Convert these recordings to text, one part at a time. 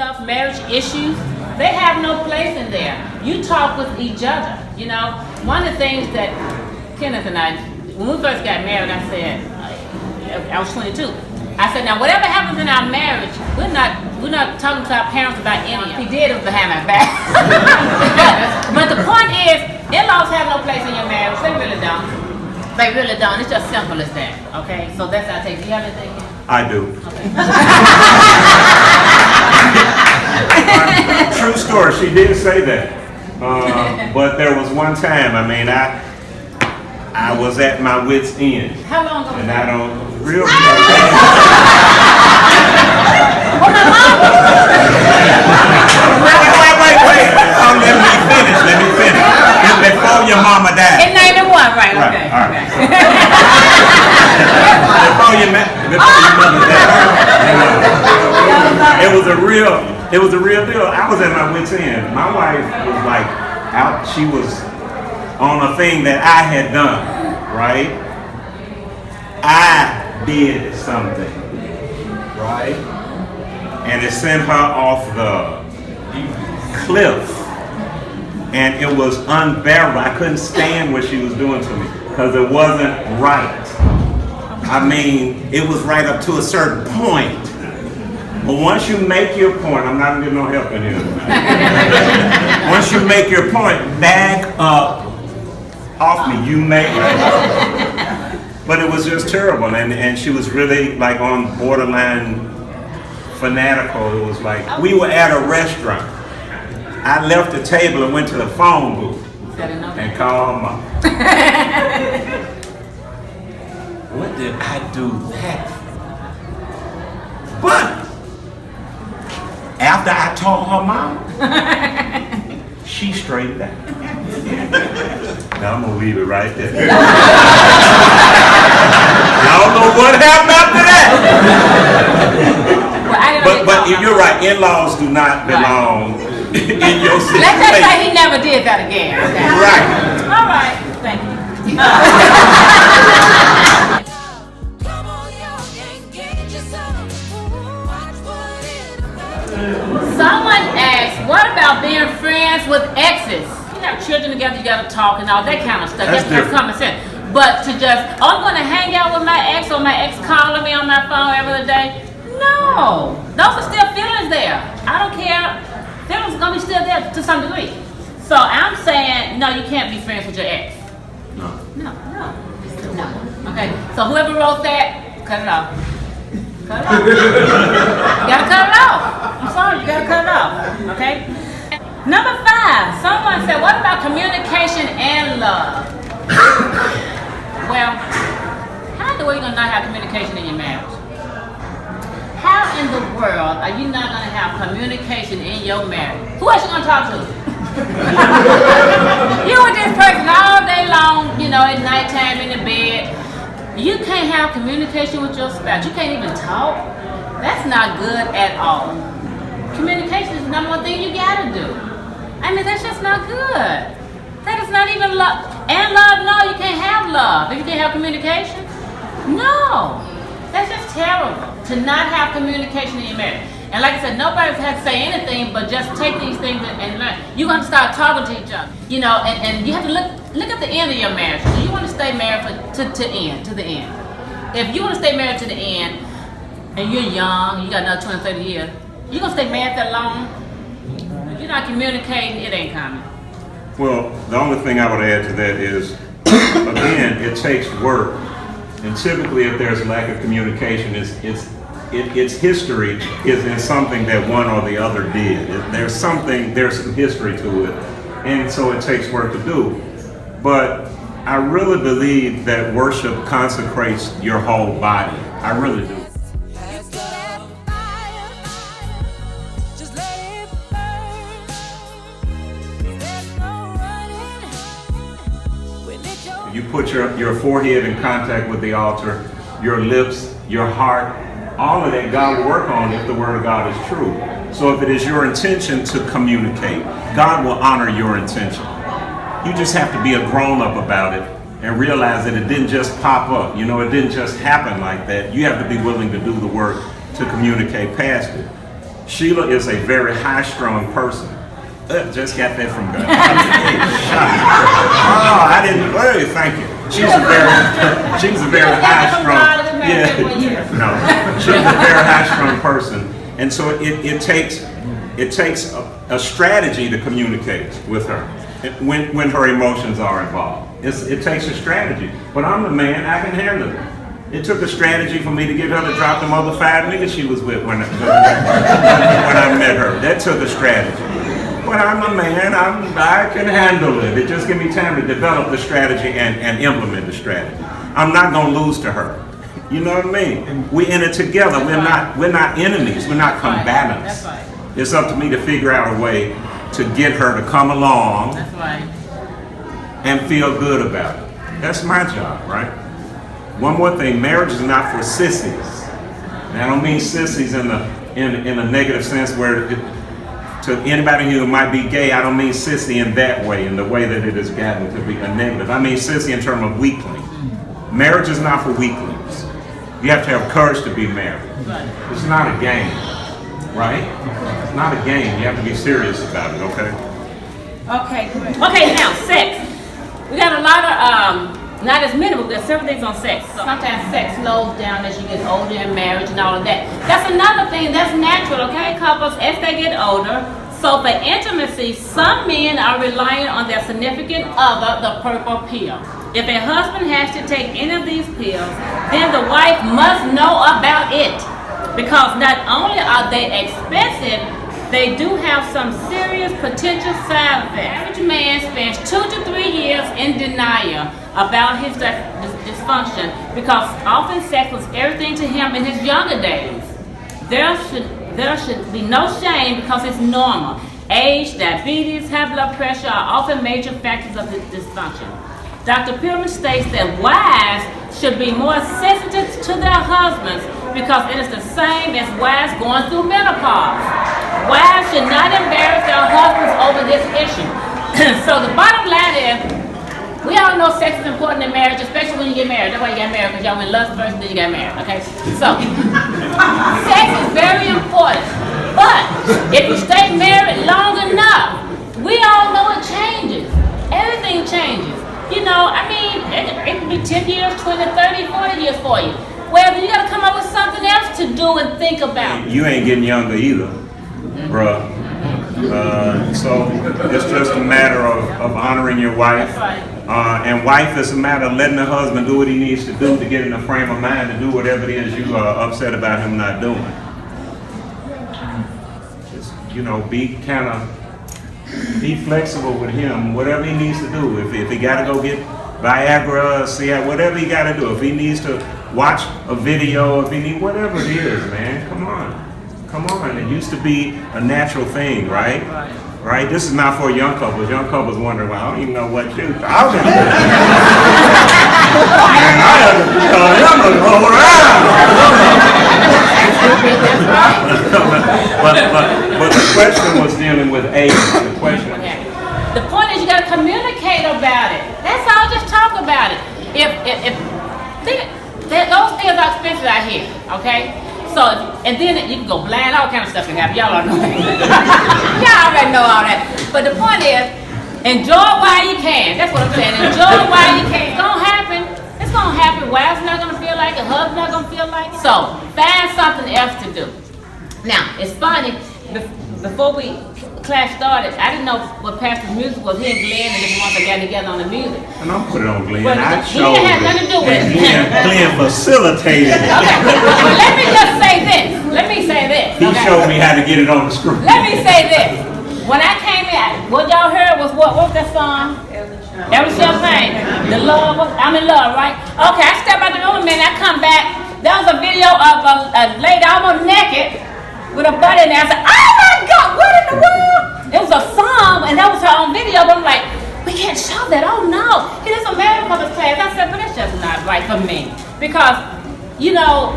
stuff, marriage issues, they have no place in there. You talk with each other, you know. One of the things that Kenneth and I, when we first got married, I said, I was 22. I said, now whatever happens in our marriage, we're not talking to our parents about any of it. He did it behind my back. But the point is, in-laws have no place in your marriage. They really don't. They really don't. It's just simple as that. Okay? So that's how I take it. Do you have anything? I do. Okay. True story. She did say that. But there was one time, I mean, I was at my wit's end. How long ago? And I don't real. Well, my mom. Wait. Let me finish. Before your mama died. In 91, right? Okay. All right. Before your mother died. It was a real deal. I was at my wit's end. My wife was like out. She was on a thing that I had done, right? I did something, right? And it sent her off the cliff. And it was unbearable. I couldn't stand what she was doing to me because it wasn't right. I mean, it was right up to a certain point. But once you make your point, I'm not getting no help in here. Once you make your point, back up off me. You make it. But it was just terrible. And she was really like on borderline fanatical. It was like, we were at a restaurant. I left the table and went to the phone booth and called her mom. What did I do that for? But after I told her mom, she straightened out. Now I'm gonna leave it right there. I don't know what happened after that. But you're right. In-laws do not belong. In your situation. Let's just say he never did that again. Okay. Right. All right. Thank you. Someone asked, what about being friends with exes? You have children together, you gotta talk and all that kind of stuff. That's common sense. But to just, I'm gonna hang out with my ex or my ex calling me on my phone every other day. No. Those are still feelings there. I don't care. Feelings are gonna be still there to some degree. So I'm saying, no, you can't be friends with your ex. No. Okay, so whoever wrote that, cut it off. Cut it off. You gotta cut it off. I'm sorry, you gotta cut it off. Okay? Number 5, someone said, what about communication and love? Well, how in the world are you gonna not have communication in your marriage? How in the world are you not going to have communication in your marriage? Who else you going to talk to? You with this person all day long, you know, at nighttime in the bed. You can't have communication with your spouse. You can't even talk. That's not good at all. Communication is the number one thing you got to do. I mean, that's just not good. That is not even love. And love, no, you can't have love if you can't have communication. No. That's just terrible to not have communication in your marriage. And like I said, nobody has to say anything but just take these things and learn. You're going to start talking to each other, you know, and you have to look at the end of your marriage. Do you want to stay married to the end? If you want to stay married to the end and you're young, you got another 20, 30 years, you're going to stay married that long? If you're not communicating, it ain't coming. Well, the only thing I would add to that is, again, it takes work. And typically, if there's a lack of communication, its history is in something that one or the other did. There's some history to it, and so it takes work to do. But I really believe that worship consecrates your whole body. I really do. You put your forehead in contact with the altar, your lips, your heart, all of that God will work on if the Word of God is true. So if it is your intention to communicate, God will honor your intention. You just have to be a grown-up about it and realize that it didn't just pop up. You know, it didn't just happen like that. You have to be willing to do the work to communicate past it. Sheila is a very high-strung person. Just got that from God. Oh, I didn't. Hey, thank you. She's a very high-strung. Yeah, no, she's a very high-strung person, and so it takes a strategy to communicate with her when her emotions are involved. It takes a strategy. But I'm the man; I can handle it. It took a strategy for me to get her to drop them other 5 niggas she was with when I met her. That took a strategy. But I'm a man, I can handle it. It just gives me time to develop the strategy and implement the strategy. I'm not gonna lose to her. You know what I mean? We in it together. We're not enemies. We're not combatants. That's right. It's up to me to figure out a way to get her to come along That's right. and feel good about it. That's my job, right? One more thing, marriage is not for sissies. And I don't mean sissies in a negative sense where to anybody who might be gay, I don't mean sissy in that way, in the way that it has gotten to be a negative. I mean sissy in terms of weakling. Marriage is not for weaklings. You have to have courage to be married. It's not a game, right? It's not a game. You have to be serious about it, okay? Okay, now, sex. We got a lot of, not as many, but there's several things on sex. Sometimes sex slows down as you get older in marriage and all of that. That's another thing that's natural, okay? Couples, as they get older. So for intimacy, some men are relying on their significant other, the purple pill. If a husband has to take any of these pills, then the wife must know about it. Because not only are they expensive, they do have some serious potential side effects. The average man spends 2 to 3 years in denial about his dysfunction because often sex was everything to him in his younger days. There should be no shame because it's normal. Age, diabetes, high blood pressure are often major factors of this dysfunction. Dr. Pillman states that wives should be more sensitive to their husbands because it is the same as wives going through menopause. Wives should not embarrass their husbands over this issue. So the bottom line is, we all know sex is important in marriage, especially when you get married. That's why you got married, because y'all went lust first and then you got married, okay? So, sex is very important. But if you stay married long enough, we all know it changes. Everything changes. You know, I mean, it could be 10 years, 20, 30, 40 years for you. Well, you got to come up with something else to do and think about. You ain't getting younger either, bruh. So it's just a matter of honoring your wife. And wife is a matter of letting the husband do what he needs to do to get in the frame of mind to do whatever it is you are upset about him not doing. Just, you know, be flexible with him, whatever he needs to do. If he got to go get Viagra, whatever he got to do. If he needs to watch a video, if he needs, whatever it is, man, come on. It used to be a natural thing, right? Right? This is not for young couples. Young couples wonder, well, I don't even know what you thought. Man, I have to tell him to go around. But the question was dealing with age. The point is you got to communicate about it. That's all. Just talk about it. Those things are expensive out here, okay? So, and then you can go blind, all kind of stuff can happen. Y'all don't know. Y'all already know all that. But the point is, enjoy while you can. That's what I'm saying. Enjoy while you can. It's gonna happen. It's gonna happen. Wife's not gonna feel like it. Husband's not gonna feel like it. So, find something else to do. Now, it's funny. Before class started, I didn't know what Pastor's music was. He and Glenn and different ones that got together on the music. And I'll put it on Glenn. Well, I he didn't have nothing to do with it. Glenn facilitated it. Okay, well, let me just say this. Let me say this. He showed me how to get it on the screen. Let me say this. When I came in, what y'all heard was what was that song? That was Champagne. The love, I'm in love, right? Okay, I step out the room a minute, I come back. There was a video of a lady almost naked with a butt in there. I said, oh my God, what in the world? It was a song, and that was her own video, but I'm like, we can't show that, oh no. It is a married couples class. I said, but that's just not right for me. Because, you know,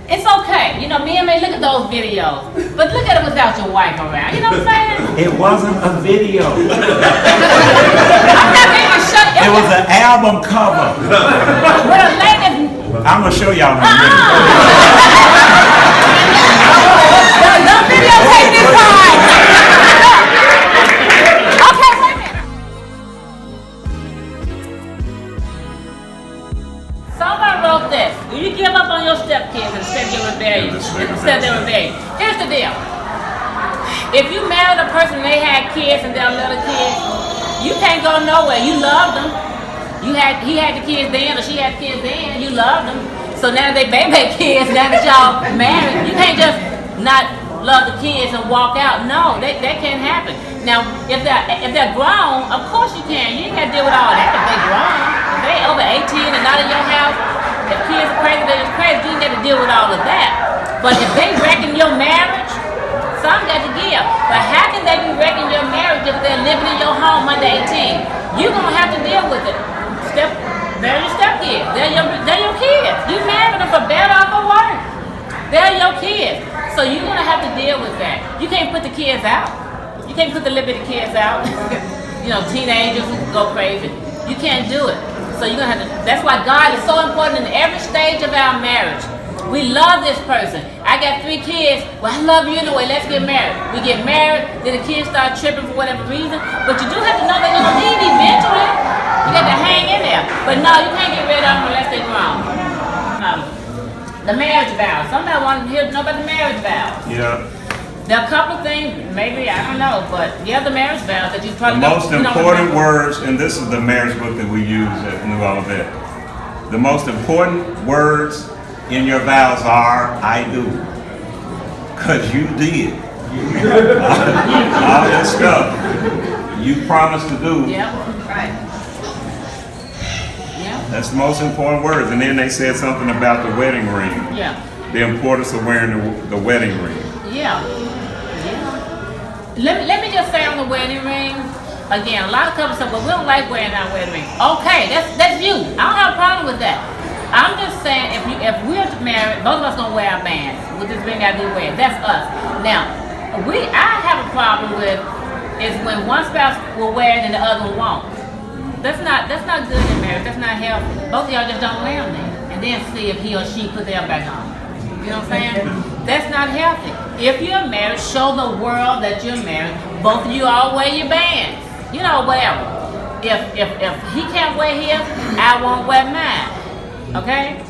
it's okay. You know, men may look at those videos, but look at it without your wife around. You know what I'm saying? It wasn't a video. I'm not even shut It was an album cover. With a lady. I'm going to show y'all in a minute. The video your stepkids instead of your rebellion. Instead Instead of their rebellion. Here's the deal. If you married a person and they had kids and they're little kids, you can't go nowhere. You loved them. He had the kids then, or she had the kids then. You loved them. So now they baby kids. Now that y'all married, you can't just not love the kids and walk out. No, that can't happen. Now, if they're grown, of course you can. You ain't got to deal with all that if they're grown. If they over 18 and not in your house, if kids are crazy, they're just crazy. You ain't got to deal with all of that. But if they wrecking your marriage, some got to give. But how can they be wrecking your marriage if they're living in your home under 18? You're gonna have to deal with it. They're your stepkids. They're your kids. You married them for better or for worse. They're your kids. So you're gonna have to deal with that. You can't put the kids out. You can't put the little bitty kids out. You know, teenagers who go crazy. You can't do it. So you're gonna have to. That's why God is so important in every stage of our marriage. We love this person. I got 3 kids. Well, I love you anyway. Let's get married. We get married. Then the kids start tripping for whatever reason. But you do have to know they're gonna leave eventually. You got to hang in there. But no, you can't get rid of them unless they're grown. The marriage vows. Somebody want to know about the marriage vows. Yeah. There are a couple of things, maybe, I don't know, but the marriage vows that you probably The most important words, and this is the marriage book that we use at New Olivet. The most important words in your vows are, I do. Because you did. All that stuff you promised to do. Yeah, right. Yeah. That's the most important words. And then they said something about the wedding ring. Yeah. The importance of wearing the wedding ring. Yeah. Let me just say on the wedding ring, again, a lot of couples say, well, we don't like wearing our wedding ring. Okay, that's you. I don't have a problem with that. I'm just saying, if we're married, both of us gonna wear our bands. With this ring gotta be wear. That's us. Now, I have a problem with is when one spouse will wear it and the other one won't. That's not good in marriage. That's not healthy. Both of y'all just don't wear them then, and then see if he or she put them back on. You know what I'm saying? That's not healthy. If you're married, show the world that you're married. Both of you all wear your bands. You know, whatever. If he can't wear his, I won't wear mine. Okay?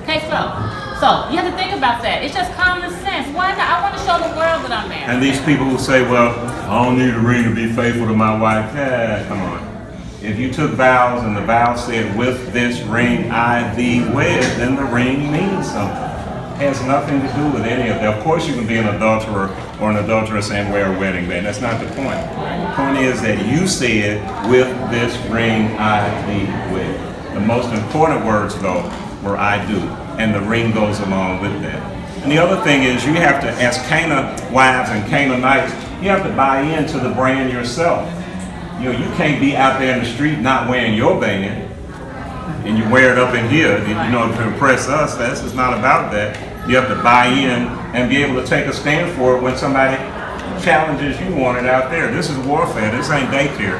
So you have to think about that. It's just common sense. Why not? I want to show the world that I'm married. And these people who say, well, I don't need a ring to be faithful to my wife. Come on. If you took vows and the vow said, with this ring I thee wed, then the ring means something. It has nothing to do with any of that. Of course you can be an adulterer or an adulteress and wear a wedding band. That's not the point. The point is that you said, with this ring I thee wed. The most important words, though, were I do. And the ring goes along with that. And the other thing is you have to, as C.A.N.A wives and C.A.N.A nites, you have to buy into the brand yourself. You know, you can't be out there in the street not wearing your band and you wear it up in here, you know, to impress us. This is not about that. You have to buy in and be able to take a stand for it when somebody challenges you on it out there. This is warfare. This ain't daycare.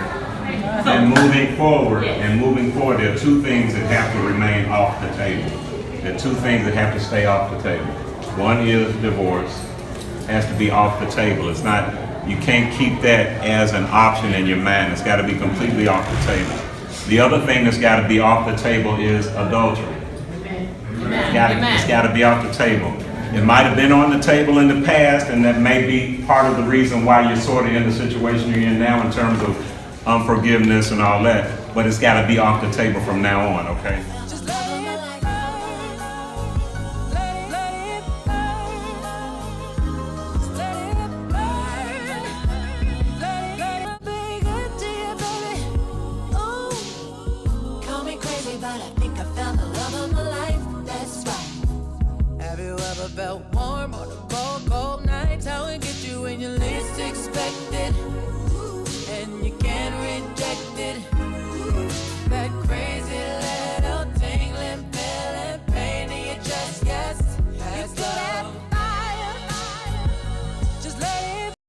And moving forward, there are 2 things that have to remain off the table. There are 2 things that have to stay off the table. One is divorce. It has to be off the table. It's not, you can't keep that as an option in your mind. It's got to be completely off the table. The other thing that's got to be off the table is adultery. It's got to be off the table. It might have been on the table in the past, and that may be part of the reason why you're sort of in the situation you're in now in terms of unforgiveness and all that. But it's got to be off the table from now on, okay?